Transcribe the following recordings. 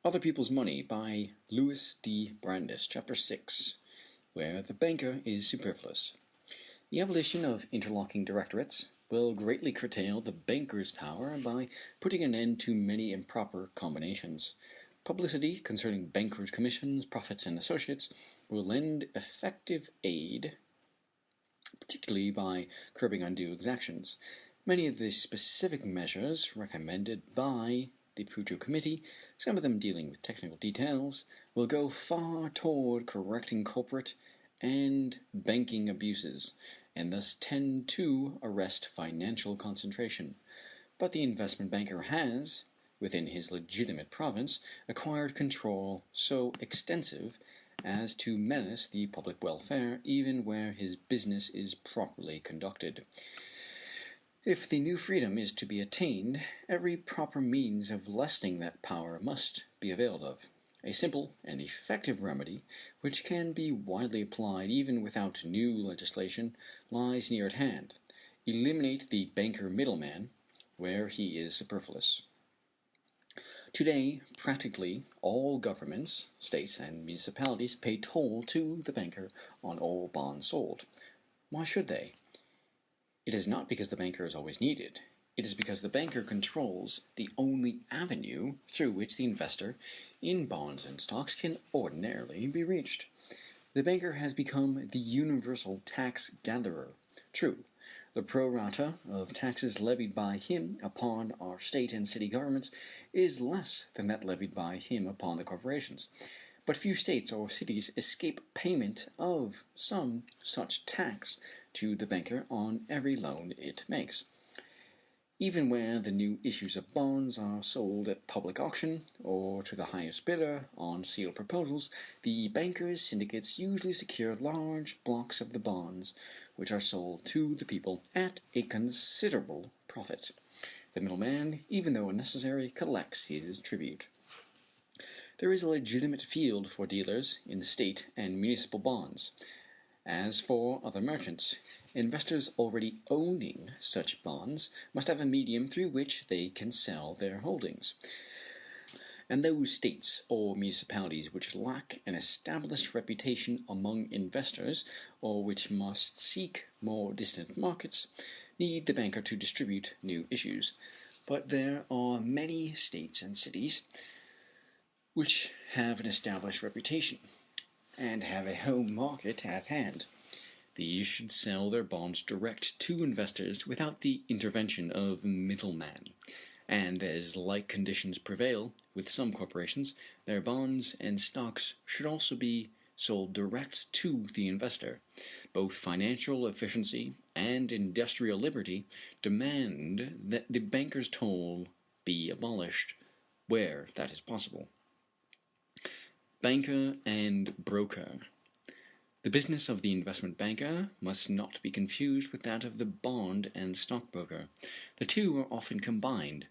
Other People's Money by Louis Brandeis, Chapter 6, where the banker is superfluous. The abolition of interlocking directorates will greatly curtail the banker's power by putting an end to many improper combinations. Publicity concerning bankers' commissions, profits, and associates will lend effective aid, particularly by curbing undue exactions. Many of the specific measures recommended by the Pujo Committee, some of them dealing with technical details, will go far toward correcting corporate and banking abuses, and thus tend to arrest financial concentration. But the investment banker has, within his legitimate province, acquired control so extensive as to menace the public welfare even where his business is properly conducted. If the new freedom is to be attained, every proper means of lessening that power must be availed of. A simple and effective remedy, which can be widely applied even without new legislation, lies near at hand. Eliminate the banker middleman where he is superfluous. Today, practically all governments, states, and municipalities pay toll to the banker on all bonds sold. Why should they? It is not because the banker is always needed. It is because the banker controls the only avenue through which the investor in bonds and stocks can ordinarily be reached. The banker has become the universal tax gatherer. True, the pro rata of taxes levied by him upon our state and city governments is less than that levied by him upon the corporations. But few states or cities escape payment of some such tax to the banker on every loan it makes. Even where the new issues of bonds are sold at public auction, or to the highest bidder on sealed proposals, the bankers' syndicates usually secure large blocks of the bonds, which are sold to the people at a considerable profit. The middleman, even though unnecessary, collects his tribute. There is a legitimate field for dealers in state and municipal bonds. As for other merchants, investors already owning such bonds must have a medium through which they can sell their holdings. And those states or municipalities which lack an established reputation among investors, or which must seek more distant markets, need the banker to distribute new issues. But there are many states and cities which have an established reputation and have a home market at hand. These should sell their bonds direct to investors without the intervention of middlemen, and as like conditions prevail with some corporations, their bonds and stocks should also be sold direct to the investor. Both financial efficiency and industrial liberty demand that the banker's toll be abolished where that is possible. Banker and broker. The business of the investment banker must not be confused with that of the bond and stockbroker. The two are often combined,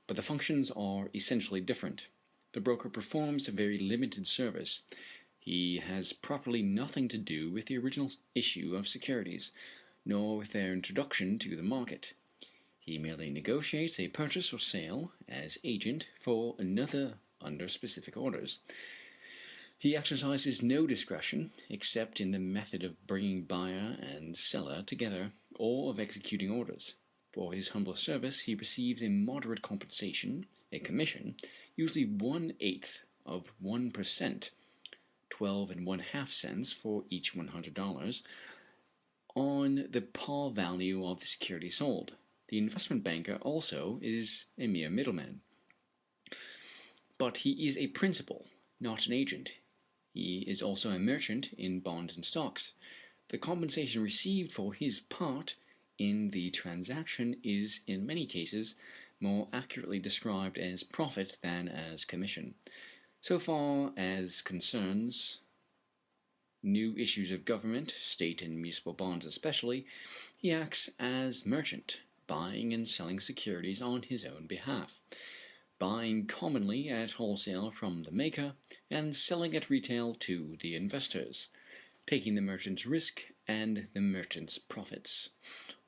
but the functions are essentially different. The broker performs a very limited service. He has properly nothing to do with the original issue of securities, nor with their introduction to the market. He merely negotiates a purchase or sale as agent for another under specific orders. He exercises no discretion except in the method of bringing buyer and seller together or of executing orders. For his humble service he receives a moderate compensation, a commission, usually 1/8 of 1%, 12 1/2 cents for each $100, on the par value of the security sold. The investment banker also is a mere middleman. But he is a principal, not an agent. He is also a merchant in bonds and stocks. The compensation received for his part in the transaction is, in many cases, more accurately described as profit than as commission. So far as concerns new issues of government, state and municipal bonds especially, he acts as merchant, buying and selling securities on his own behalf, buying commonly at wholesale from the maker and selling at retail to the investors, taking the merchant's risk and the merchant's profits.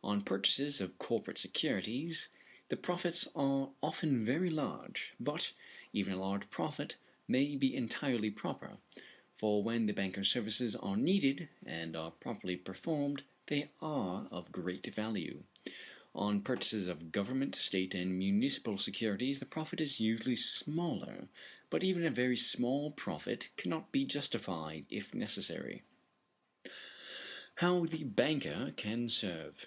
On purchases of corporate securities, the profits are often very large, but even a large profit may be entirely proper, for when the banker's services are needed and are properly performed, they are of great value. On purchases of government, state, and municipal securities, the profit is usually smaller, but even a very small profit cannot be justified if necessary. How the banker can serve.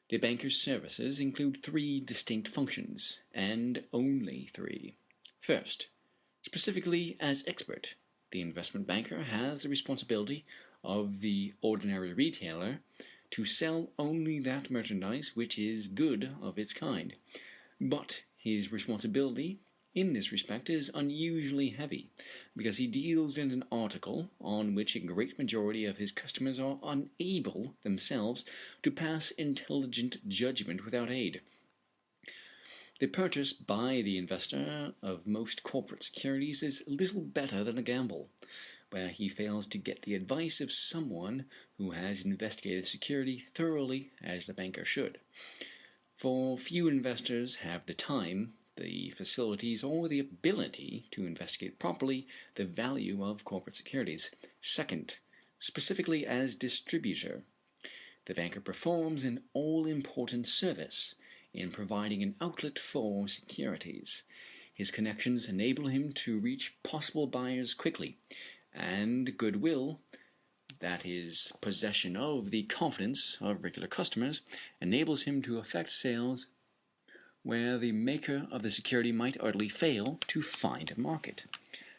The banker's services include three distinct functions, and only three. First, specifically as expert, the investment banker has the responsibility of the ordinary retailer to sell only that merchandise which is good of its kind. But his responsibility in this respect is unusually heavy, because he deals in an article on which a great majority of his customers are unable themselves to pass intelligent judgment without aid. The purchase by the investor of most corporate securities is little better than a gamble, where he fails to get the advice of someone who has investigated the security thoroughly as the banker should. For few investors have the time, the facilities, or the ability to investigate properly the value of corporate securities. Second, specifically as distributor, the banker performs an all-important service in providing an outlet for securities. His connections enable him to reach possible buyers quickly, and goodwill, that is, possession of the confidence of regular customers, enables him to effect sales where the maker of the security might utterly fail to find a market.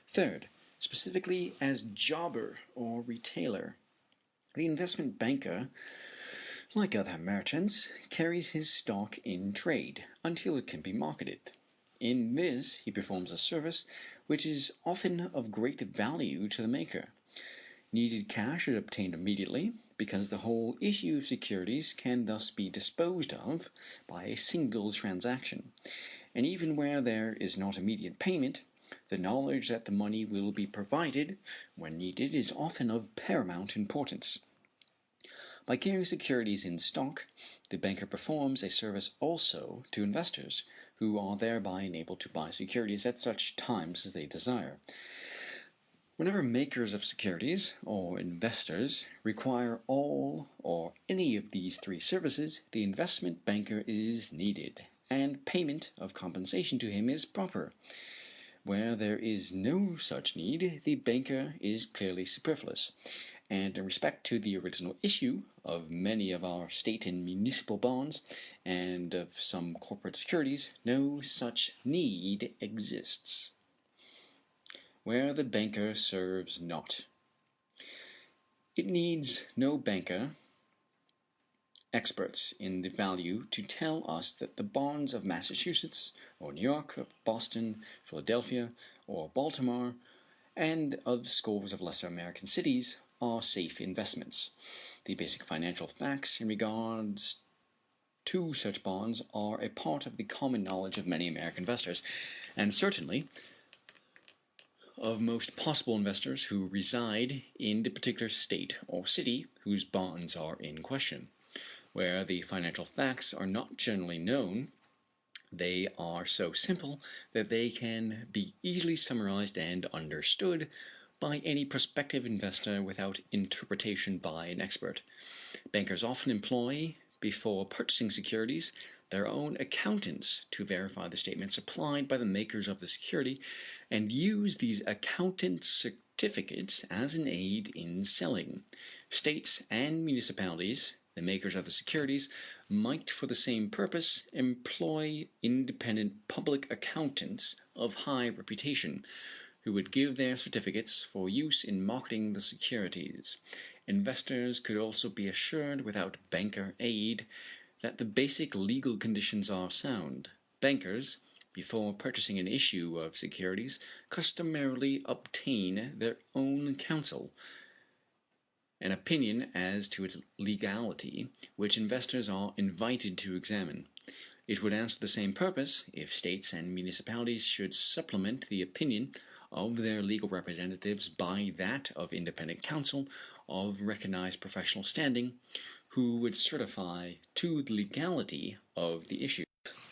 Third, specifically as jobber or retailer, the investment banker, like other merchants, carries his stock in trade until it can be marketed. In this he performs a service which is often of great value to the maker. Needed cash is obtained immediately, because the whole issue of securities can thus be disposed of by a single transaction. And even where there is not immediate payment, the knowledge that the money will be provided when needed is often of paramount importance. By carrying securities in stock, the banker performs a service also to investors, who are thereby enabled to buy securities at such times as they desire. Whenever makers of securities, or investors, require all or any of these three services, the investment banker is needed, and payment of compensation to him is proper. Where there is no such need, the banker is clearly superfluous, and in respect to the original issue of many of our state and municipal bonds, and of some corporate securities, no such need exists. Where the banker serves not. It needs no banker experts in the value to tell us that the bonds of Massachusetts, or New York, of Boston, Philadelphia, or Baltimore, and of scores of lesser American cities are safe investments. The basic financial facts in regards to such bonds are a part of the common knowledge of many American investors, and certainly of most possible investors who reside in the particular state or city whose bonds are in question. Where the financial facts are not generally known, they are so simple that they can be easily summarized and understood by any prospective investor without interpretation by an expert. Bankers often employ, before purchasing securities, their own accountants to verify the statements supplied by the makers of the security, and use these accountant certificates as an aid in selling. States and municipalities, the makers of the securities, might for the same purpose employ independent public accountants of high reputation, who would give their certificates for use in marketing the securities. Investors could also be assured without banker aid that the basic legal conditions are sound. Bankers, before purchasing an issue of securities, customarily obtain their own counsel, an opinion as to its legality, which investors are invited to examine. It would answer the same purpose if states and municipalities should supplement the opinion of their legal representatives by that of independent counsel of recognized professional standing, who would certify to the legality of the issue.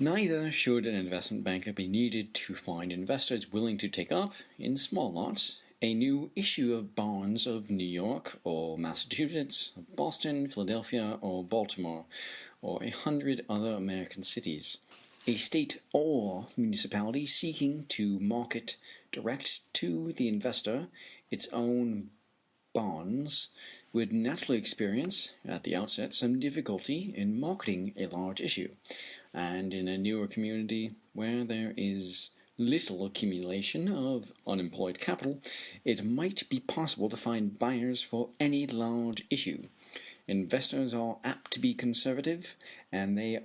Neither should an investment banker be needed to find investors willing to take up, in small lots, a new issue of bonds of New York or Massachusetts, Boston, Philadelphia, or Baltimore, or 100 other American cities. A state or municipality seeking to market direct to the investor its own bonds would naturally experience, at the outset, some difficulty in marketing a large issue, and in a newer community where there is little accumulation of unemployed capital, it might be possible to find buyers for any large issue. Investors are apt to be conservative, and they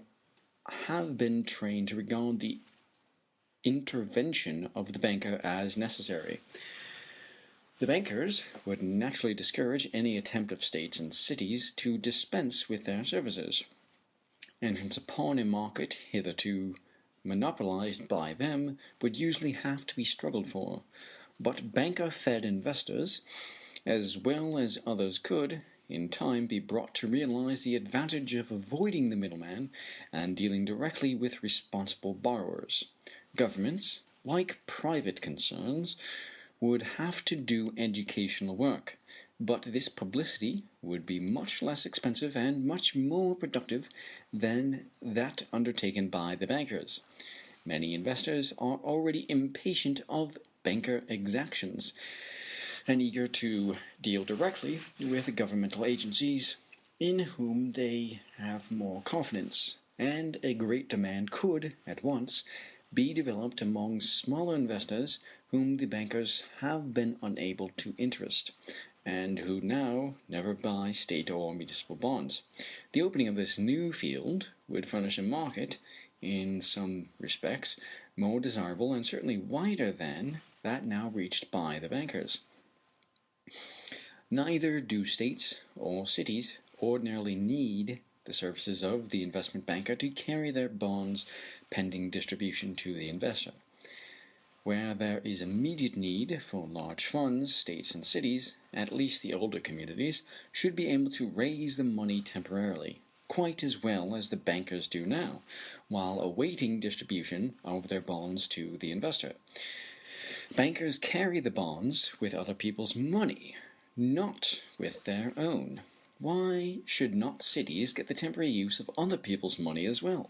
have been trained to regard the intervention of the banker as necessary. The bankers would naturally discourage any attempt of states and cities to dispense with their services. Entrance upon a market hitherto monopolized by them would usually have to be struggled for, but banker-fed investors, as well as others, could, in time, be brought to realize the advantage of avoiding the middleman and dealing directly with responsible borrowers. Governments, like private concerns, would have to do educational work, but this publicity would be much less expensive and much more productive than that undertaken by the bankers. Many investors are already impatient of banker exactions and eager to deal directly with governmental agencies in whom they have more confidence, and a great demand could, at once, be developed among smaller investors whom the bankers have been unable to interest, and who now never buy state or municipal bonds. The opening of this new field would furnish a market, in some respects, more desirable and certainly wider than that now reached by the bankers. Neither do states or cities ordinarily need the services of the investment banker to carry their bonds pending distribution to the investor. Where there is immediate need for large funds, states and cities, at least the older communities, should be able to raise the money temporarily, quite as well as the bankers do now, while awaiting distribution of their bonds to the investor. Bankers carry the bonds with other people's money, not with their own. Why should not cities get the temporary use of other people's money as well?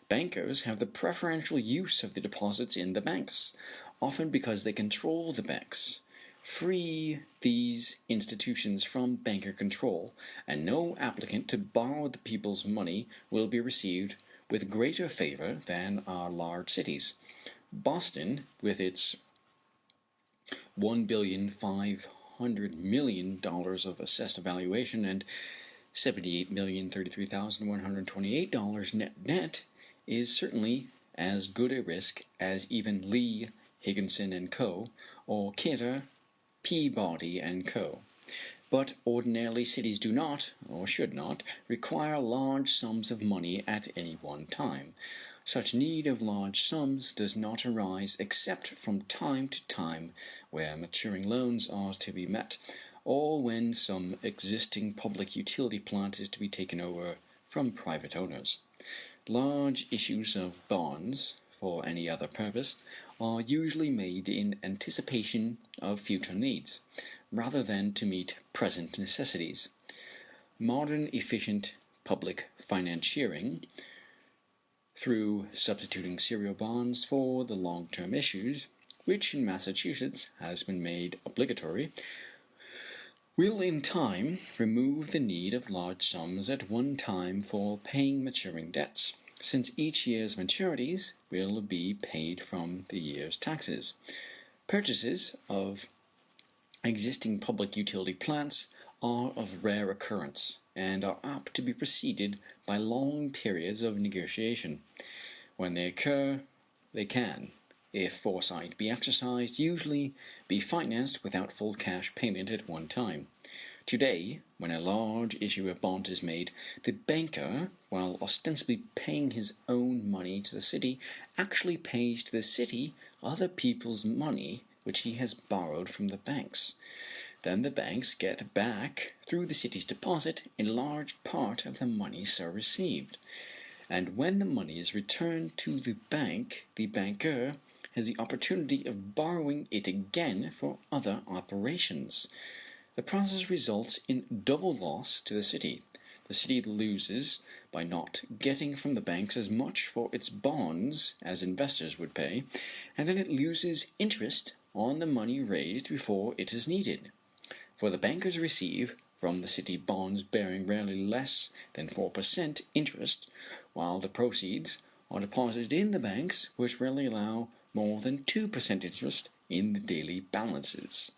Bankers have the preferential use of the deposits in the banks, often because they control the banks. Free these institutions from banker control, and no applicant to borrow the people's money will be received with greater favor than our large cities. Boston, with its $1,500,000,000 of assessed valuation and $78,033,128 net, is certainly as good a risk as even Lee, Higginson and Co., or Kidder, Peabody and Co. But ordinarily cities do not, or should not, require large sums of money at any one time. Such need of large sums does not arise except from time to time where maturing loans are to be met, or when some existing public utility plant is to be taken over from private owners. Large issues of bonds, for any other purpose, are usually made in anticipation of future needs, rather than to meet present necessities. Modern efficient public financiering, through substituting serial bonds for the long-term issues, which in Massachusetts has been made obligatory, will in time remove the need of large sums at one time for paying maturing debts, since each year's maturities will be paid from the year's taxes. Purchases of existing public utility plants are of rare occurrence, and are apt to be preceded by long periods of negotiation. When they occur, they can, if foresight be exercised, usually be financed without full cash payment at one time. Today, when a large issue of bonds is made, the banker, while ostensibly paying his own money to the city, actually pays to the city other people's money which he has borrowed from the banks. Then the banks get back, through the city's deposit, a large part of the money so received. and when the money is returned to the bank, the banker has the opportunity of borrowing it again for other operations. The process results in double loss to the city. The city loses by not getting from the banks as much for its bonds as investors would pay, and then it loses interest on the money raised before it is needed. For the bankers receive from the city bonds bearing rarely less than 4% interest, while the proceeds are deposited in the banks, which rarely allow more than 2% interest in the daily balances.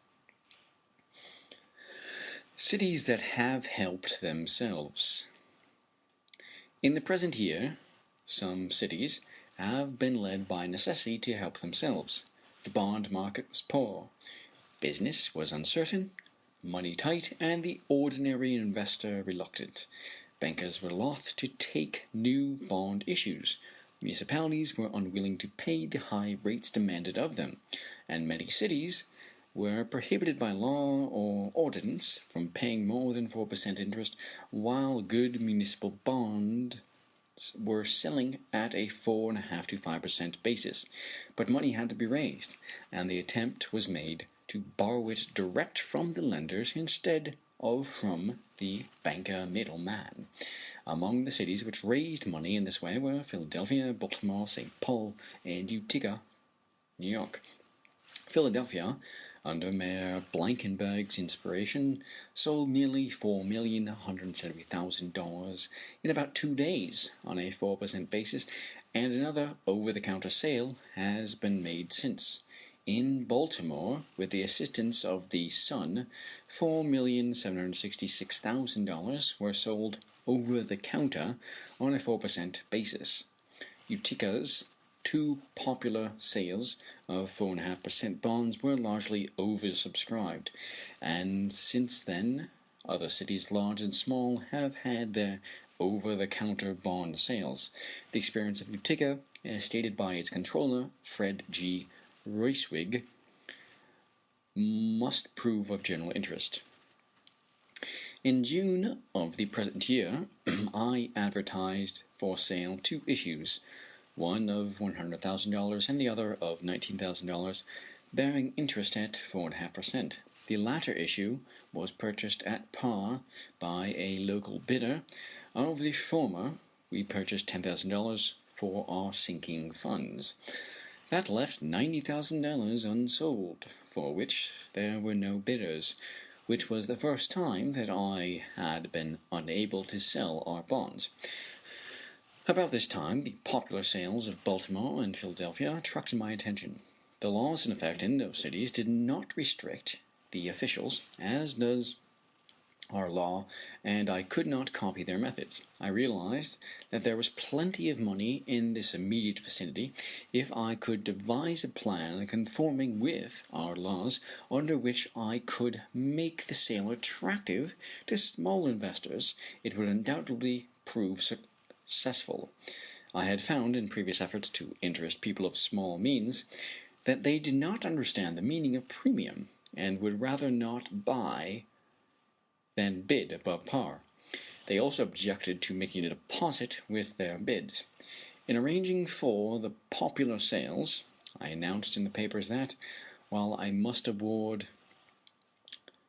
Cities that have helped themselves. In the present year, some cities have been led by necessity to help themselves. The bond market was poor, business was uncertain, money tight, and the ordinary investor reluctant. Bankers were loath to take new bond issues. Municipalities were unwilling to pay the high rates demanded of them, and many cities were prohibited by law or ordinance from paying more than 4% interest, while good municipal bonds were selling at a 4.5 to 5% basis. But money had to be raised, and the attempt was made to borrow it direct from the lenders instead of from the banker middleman. Among the cities which raised money in this way were Philadelphia, Baltimore, St. Paul, and Utica, New York. Philadelphia, under Mayor Blankenberg's inspiration, sold nearly $4,170,000 in about 2 days on a 4% basis, and another over-the-counter sale has been made since. In Baltimore, with the assistance of the Sun, $4,766,000 were sold over-the-counter on a 4% basis. Utica's two popular sales of 4.5% bonds were largely oversubscribed, and since then other cities large and small have had their over-the-counter bond sales. The experience of Utica, as stated by its controller, Fred G. Reiswig, must prove of general interest. In June of the present year, I advertised for sale two issues, one of $100,000 and the other of $19,000, bearing interest at 4.5%. The latter issue was purchased at par by a local bidder. Of the former, we purchased $10,000 for our sinking funds. That left $90,000 unsold, for which there were no bidders, which was the first time that I had been unable to sell our bonds. About this time, the popular sales of Baltimore and Philadelphia attracted my attention. The laws in effect in those cities did not restrict the officials, as does our law, and I could not copy their methods. I realized that there was plenty of money in this immediate vicinity if I could devise a plan conforming with our laws under which I could make the sale attractive to small investors. It would undoubtedly prove successful. I had found in previous efforts to interest people of small means that they did not understand the meaning of premium and would rather not buy than bid above par. They also objected to making a deposit with their bids. In arranging for the popular sales, I announced in the papers that, while I must award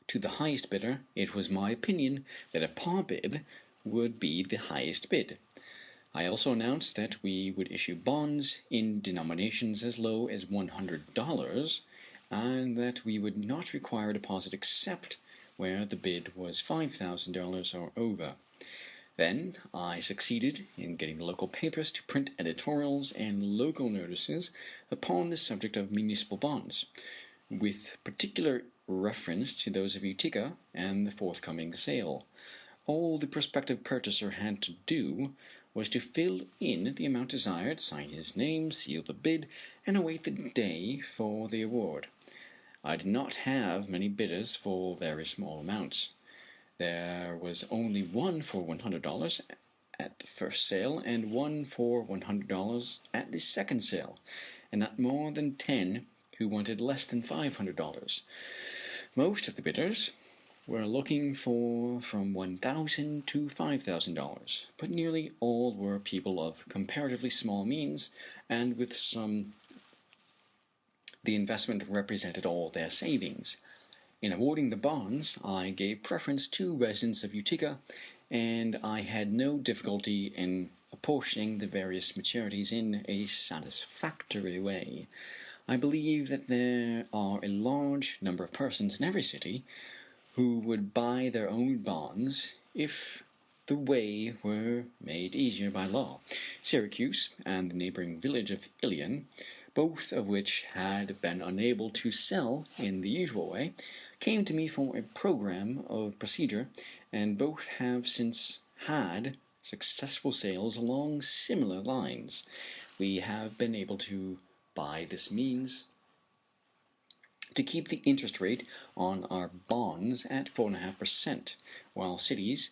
to the highest bidder, it was my opinion that a par bid would be the highest bid. I also announced that we would issue bonds in denominations as low as $100 and that we would not require a deposit except where the bid was $5,000 or over. Then I succeeded in getting the local papers to print editorials and local notices upon the subject of municipal bonds, with particular reference to those of Utica and the forthcoming sale. All the prospective purchaser had to do was to fill in the amount desired, sign his name, seal the bid, and await the day for the award. I did not have many bidders for very small amounts. There was only one for $100 at the first sale and one for $100 at the second sale, and not more than 10 who wanted less than $500. Most of the bidders were looking for from $1,000 to $5,000, but nearly all were people of comparatively small means, and with some the investment represented all their savings. In awarding the bonds, I gave preference to residents of Utica, and I had no difficulty in apportioning the various maturities in a satisfactory way. I believe that there are a large number of persons in every city who would buy their own bonds if the way were made easier by law. Syracuse and the neighboring village of Ilion, both of which had been unable to sell in the usual way, came to me for a program of procedure, and both have since had successful sales along similar lines. We have been able to, by this means, to keep the interest rate on our bonds at 4.5%, while cities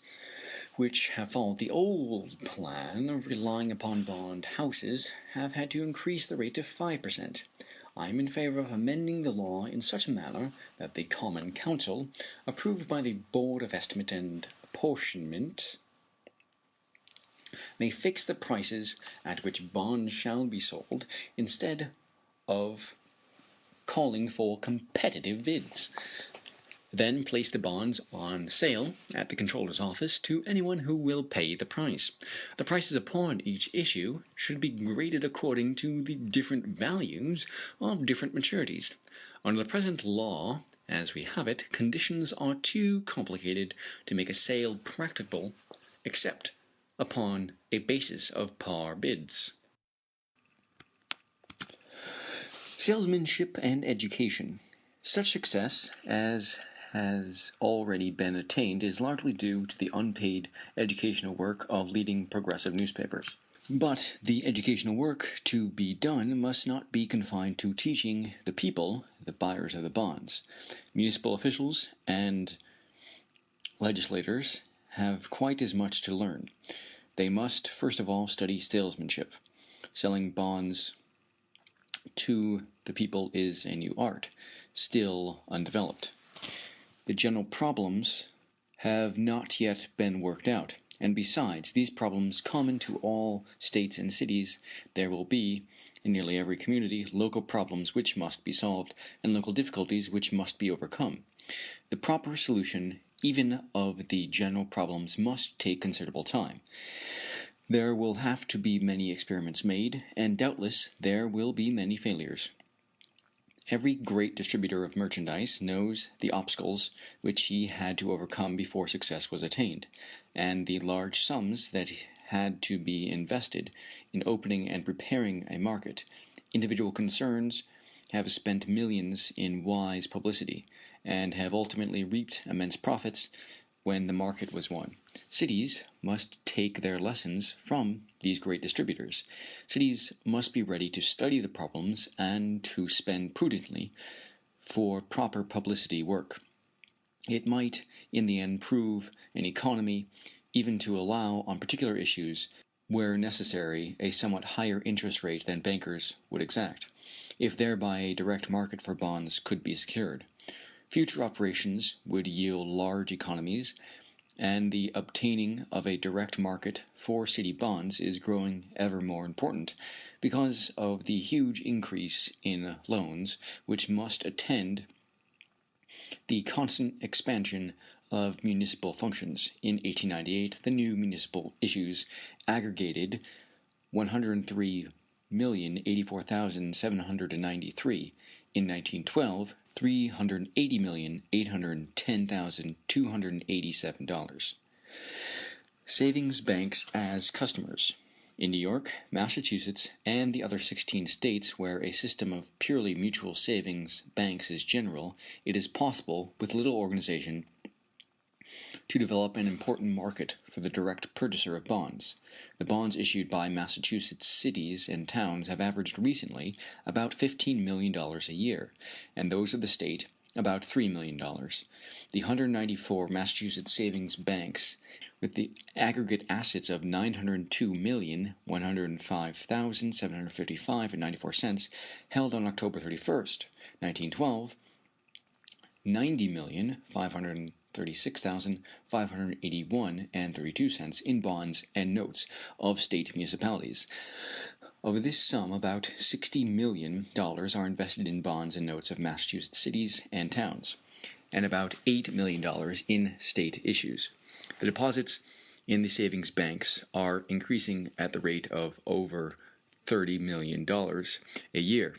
which have followed the old plan of relying upon bond houses have had to increase the rate to 5%. I am in favor of amending the law in such a manner that the Common Council, approved by the Board of Estimate and Apportionment, may fix the prices at which bonds shall be sold, instead of calling for competitive bids. Then place the bonds on sale at the Comptroller's office to anyone who will pay the price. The prices upon each issue should be graded according to the different values of different maturities. Under the present law, as we have it, conditions are too complicated to make a sale practicable except upon a basis of par bids. Salesmanship and education. Such success as has already been attained is largely due to the unpaid educational work of leading progressive newspapers. But the educational work to be done must not be confined to teaching the people, the buyers of the bonds. Municipal officials and legislators have quite as much to learn. They must first of all study salesmanship. Selling bonds to the people is a new art, still undeveloped. The general problems have not yet been worked out, and besides these problems common to all states and cities, there will be, in nearly every community, local problems which must be solved, and local difficulties which must be overcome. The proper solution even of the general problems must take considerable time. There will have to be many experiments made, and doubtless there will be many failures. Every great distributor of merchandise knows the obstacles which he had to overcome before success was attained, and the large sums that had to be invested in opening and preparing a market. Individual concerns have spent millions in wise publicity, and have ultimately reaped immense profits when the market was won. Cities must take their lessons from these great distributors. Cities must be ready to study the problems and to spend prudently for proper publicity work. It might, in the end, prove an economy even to allow on particular issues, where necessary, a somewhat higher interest rate than bankers would exact, if thereby a direct market for bonds could be secured. Future operations would yield large economies, and the obtaining of a direct market for city bonds is growing ever more important because of the huge increase in loans which must attend the constant expansion of municipal functions. In 1898, the new municipal issues aggregated 103,084,793. In 1912, $380,810,287. Savings banks as customers. In New York, Massachusetts, and the other 16 states where a system of purely mutual savings banks is general, it is possible, with little organization, to develop an important market for the direct purchaser of bonds. The bonds issued by Massachusetts cities and towns have averaged recently about $15 million a year, and those of the state about $3 million. The 194 Massachusetts savings banks, with the aggregate assets of $902,105,755.94, held on October 31st, 1912, $90,500,000 $36,581.32 in bonds and notes of state municipalities. Of this sum, about $60 million are invested in bonds and notes of Massachusetts cities and towns, and about $8 million in state issues. The deposits in the savings banks are increasing at the rate of over $30 million a year.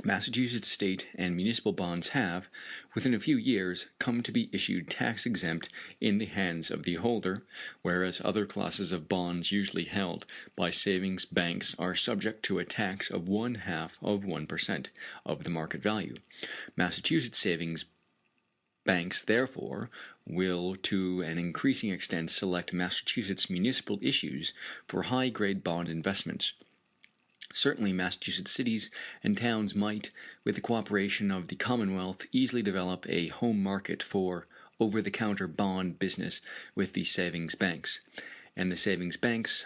Massachusetts state and municipal bonds have, within a few years, come to be issued tax-exempt in the hands of the holder, whereas other classes of bonds usually held by savings banks are subject to a tax of 0.5% of the market value. Massachusetts savings banks, therefore, will to an increasing extent select Massachusetts municipal issues for high-grade bond investments. Certainly, Massachusetts cities and towns might, with the cooperation of the Commonwealth, easily develop a home market for over-the-counter bond business with the savings banks, and the savings banks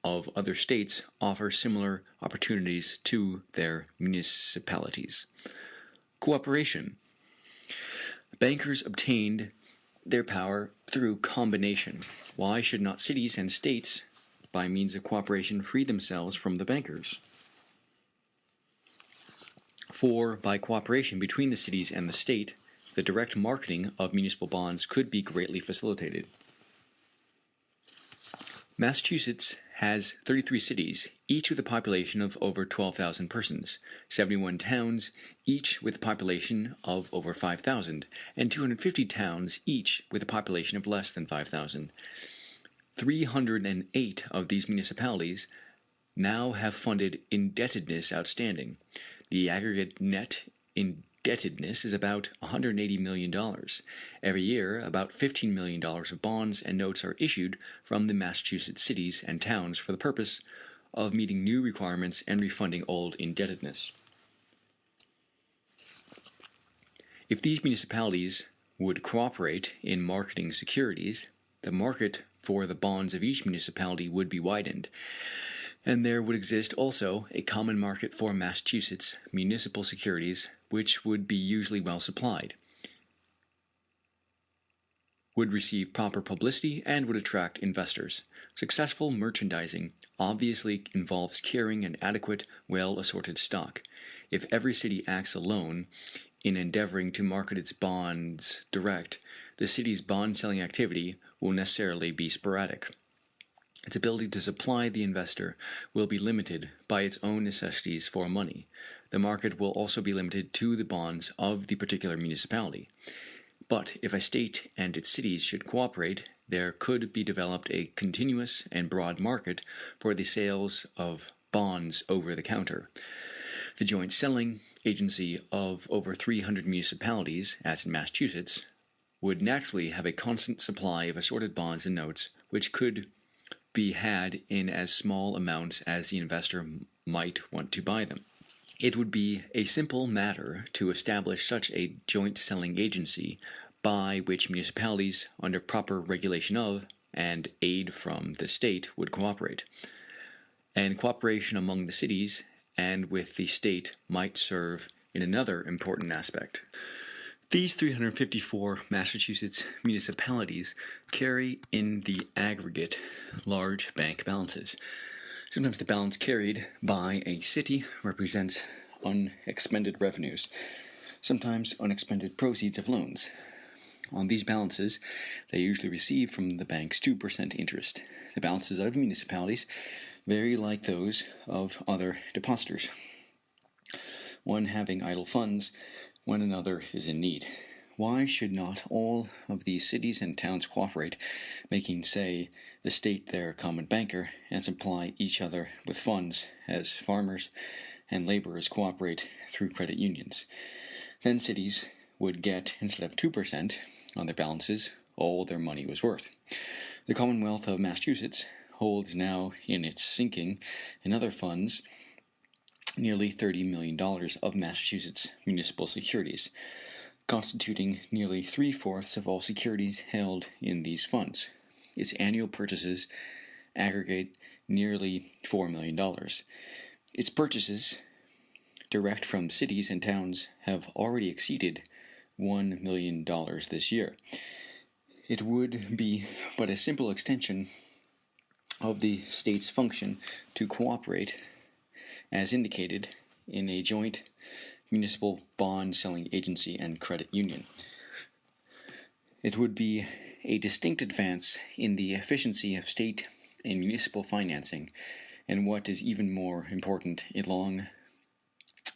of other states offer similar opportunities to their municipalities. Cooperation. Bankers obtained their power through combination. Why should not cities and states, by means of cooperation, free themselves from the bankers? For by cooperation between the cities and the state, the direct marketing of municipal bonds could be greatly facilitated. Massachusetts has 33 cities, each with a population of over 12,000 persons, 71 towns, each with a population of over 5,000, and 250 towns, each with a population of less than 5,000. 308 of these municipalities now have funded indebtedness outstanding. The aggregate net indebtedness is about $180 million. Every year, about $15 million of bonds and notes are issued from the Massachusetts cities and towns for the purpose of meeting new requirements and refunding old indebtedness. If these municipalities would cooperate in marketing securities, the market for the bonds of each municipality would be widened, and there would exist also a common market for Massachusetts municipal securities, which would be usually well supplied, would receive proper publicity, and would attract investors. Successful merchandising obviously involves carrying an adequate, well-assorted stock. If every city acts alone in endeavoring to market its bonds direct, the city's bond-selling activity will necessarily be sporadic. Its ability to supply the investor will be limited by its own necessities for money. The market will also be limited to the bonds of the particular municipality. But if a state and its cities should cooperate, there could be developed a continuous and broad market for the sales of bonds over the counter. The joint selling agency of over 300 municipalities, as in Massachusetts, would naturally have a constant supply of assorted bonds and notes, which could be had in as small amounts as the investor might want to buy them. It would be a simple matter to establish such a joint selling agency by which municipalities, under proper regulation of and aid from the state, would cooperate. And cooperation among the cities and with the state might serve in another important aspect. These 354 Massachusetts municipalities carry in the aggregate large bank balances. Sometimes the balance carried by a city represents unexpended revenues, sometimes unexpended proceeds of loans. On these balances, they usually receive from the banks 2% interest. The balances of municipalities vary like those of other depositors, one having idle funds when another is in need. Why should not all of these cities and towns cooperate, making, say, the state their common banker, and supply each other with funds, as farmers and laborers cooperate through credit unions? Then cities would get, instead of 2% on their balances, all their money was worth. The Commonwealth of Massachusetts holds now in its sinking and other funds nearly $30 million of Massachusetts municipal securities, constituting nearly 3/4 of all securities held in these funds. Its annual purchases aggregate nearly $4 million. Its purchases, direct from cities and towns, have already exceeded $1 million this year. It would be but a simple extension of the state's function to cooperate, as indicated in a joint municipal bond selling agency and credit union. It would be a distinct advance in the efficiency of state and municipal financing, and what is even more important, a long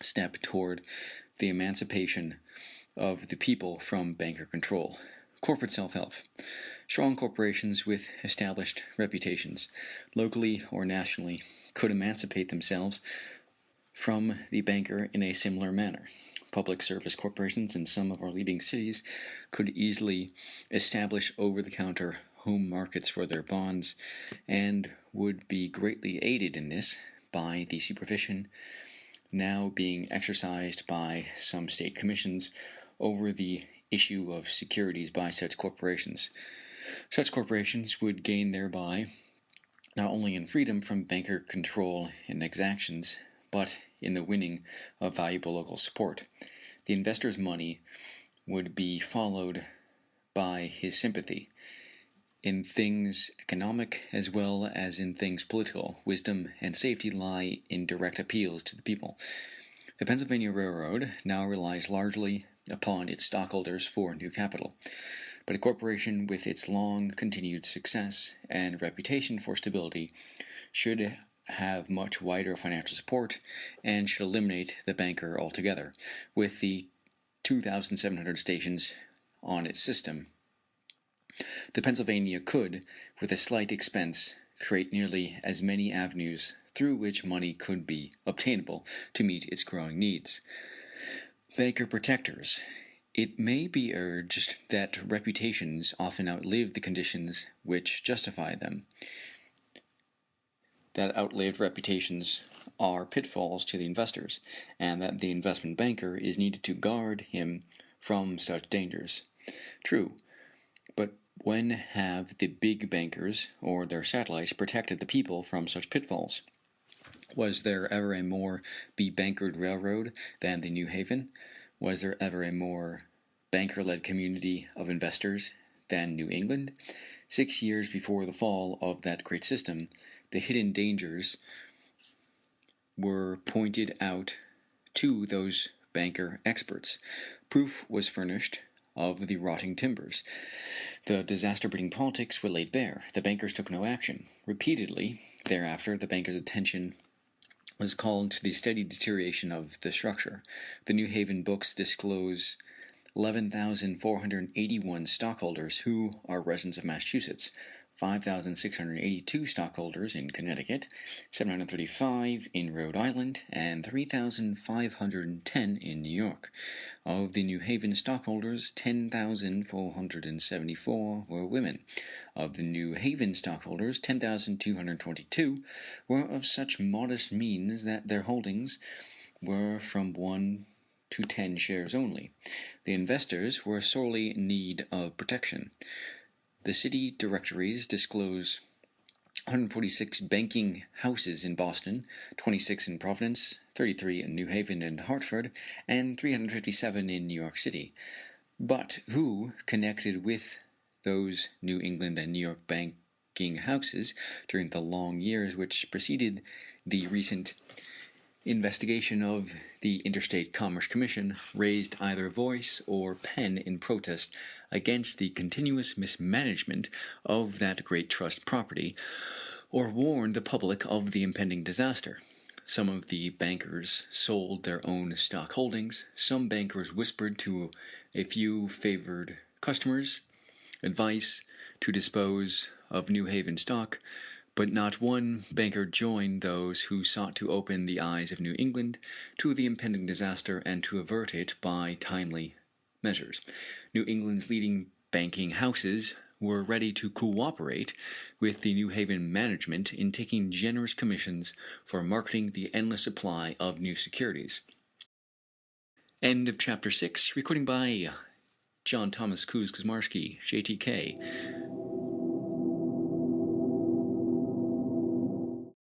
step toward the emancipation of the people from banker control. Corporate self-help. Strong corporations with established reputations, locally or nationally, could emancipate themselves from the banker in a similar manner. Public service corporations in some of our leading cities could easily establish over-the-counter home markets for their bonds, and would be greatly aided in this by the supervision now being exercised by some state commissions over the issue of securities by such corporations. Such corporations would gain thereby not only in freedom from banker control and exactions, but in the winning of valuable local support. The investor's money would be followed by his sympathy. In things economic as well as in things political, wisdom and safety lie in direct appeals to the people. The Pennsylvania Railroad now relies largely upon its stockholders for new capital, but a corporation with its long-continued success and reputation for stability should have much wider financial support and should eliminate the banker altogether, with the 2,700 stations on its system. The Pennsylvania could, with a slight expense, create nearly as many avenues through which money could be obtainable to meet its growing needs. Banker protectors. It may be urged that reputations often outlive the conditions which justify them, that outlived reputations are pitfalls to the investors, and that the investment banker is needed to guard him from such dangers. True, but when have the big bankers or their satellites protected the people from such pitfalls? Was there ever a more be-bankered railroad than the New Haven? Was there ever a more banker-led community of investors than New England? 6 years before the fall of that great system, the hidden dangers were pointed out to those banker experts. Proof was furnished of the rotting timbers. The disaster-breeding politics were laid bare. The bankers took no action. Repeatedly, thereafter, the bankers' attention was called to the steady deterioration of the structure. The New Haven books disclose 11,481 stockholders who are residents of Massachusetts, 5,682 stockholders in Connecticut, 735 in Rhode Island, and 3,510 in New York. Of the New Haven stockholders, 10,474 were women. Of the New Haven stockholders, 10,222 were of such modest means that their holdings were from 1 to 10 shares only. The investors were sorely in need of protection. The city directories disclose 146 banking houses in Boston, 26 in Providence, 33 in New Haven and Hartford, and 357 in New York City. But who connected with those New England and New York banking houses during the long years which preceded the recent investigation of the Interstate Commerce Commission raised either voice or pen in protest against the continuous mismanagement of that great trust property, or warned the public of the impending disaster? Some of the bankers sold their own stock holdings. Some bankers whispered to a few favored customers advice to dispose of New Haven stock, but not one banker joined those who sought to open the eyes of New England to the impending disaster and to avert it by timely measures. New England's leading banking houses were ready to cooperate with the New Haven management in taking generous commissions for marketing the endless supply of new securities. End of Chapter 6. Recording by John Thomas Kuzmarski, JTK.